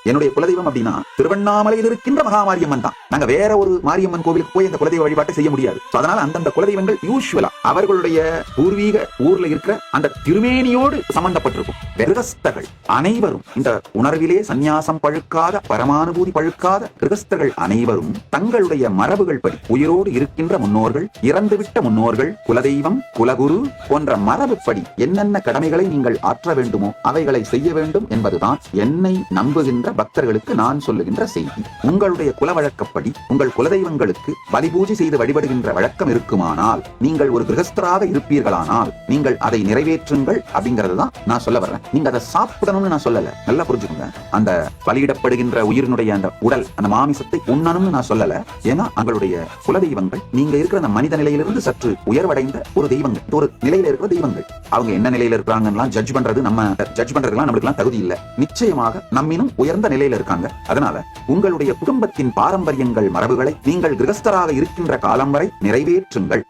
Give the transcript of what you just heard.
என்னுடைய குலதெய்வம் அப்படின்னா திருவண்ணாமலையில் இருக்கின்ற மகாமாரியம்மன் தான். நாங்க வேற ஒரு மாரியம்மன் கோவிலுக்கு போய் அந்த குலதெய்வ வழிபாட்டை செய்ய முடியாது. அதனால அந்தந்த குலதெய்வங்கள் யூசுவலா அவர்களுடைய பூர்வீக ஊர்ல இருக்கிற அந்த திருமேனியோடு சம்பந்தப்பட்டிருக்கும். கிரகஸ்தர்கள் அனைவரும் இந்த உணர்விலே சந்நியாசம் பழுக்காத பரமானுபூதி பழுக்காத கிரகஸ்தர்கள் அனைவரும் தங்களுடைய மரபுகள் படி உயிரோடு இருக்கின்ற முன்னோர்கள், இறந்துவிட்ட முன்னோர்கள், குலதெய்வம், குலகுரு போன்ற மரபுப்படி என்னென்ன கடமைகளை நீங்கள் ஆற்ற வேண்டுமோ அவைகளை செய்ய வேண்டும் என்பதுதான் என்னை நம்புகின்ற பக்தர்களுக்கு நான் சொல்லுகின்ற செய்தி. உங்களுடைய குல வழக்கப்படி உங்கள் குலதெய்வங்களுக்கு பலி பூஜை செய்து வழிபடுகின்ற வழக்கம் இருக்குமானால், நீங்கள் ஒரு கிரகஸ்தராக இருப்பீர்களானால் நீங்கள் அதை நிறைவேற்றுங்கள் அப்படிங்கறது தான் நான் சொல்ல வர்றேன். நீங்க அதை சாப்பிடணும்னு நான் சொல்லல, நல்லா புரிஞ்சுக்கோங்க. அந்த பலியிடப்படுகின்ற உயிரினுடைய அந்த உடல், அந்த மாமிசத்தை உண்ணணும்னு நான் சொல்லல. ஏன்னா அவங்களுடைய குலதெய்வங்கள் நீங்க இருக்கிற அந்த மனித நிலையிலிருந்து சற்று உயர்வடைந்த ஒரு தெய்வங்கள், ஒரு நிலையில இருக்கிற தெய்வங்கள். அவங்க என்ன நிலையில இருக்கிறாங்கன்னா ஜட்ஜ் பண்றது நம்மளுக்கு தகுதி இல்ல. நிச்சயமாக நம்மினும் உயர்ந்த நிலையில இருக்காங்க. அதனால உங்களுடைய குடும்பத்தின் பாரம்பரியங்கள், மரபுகளை நீங்கள் கிரகஸ்தராக இருக்கின்ற காலம் வரை நிறைவேற்றுங்கள்.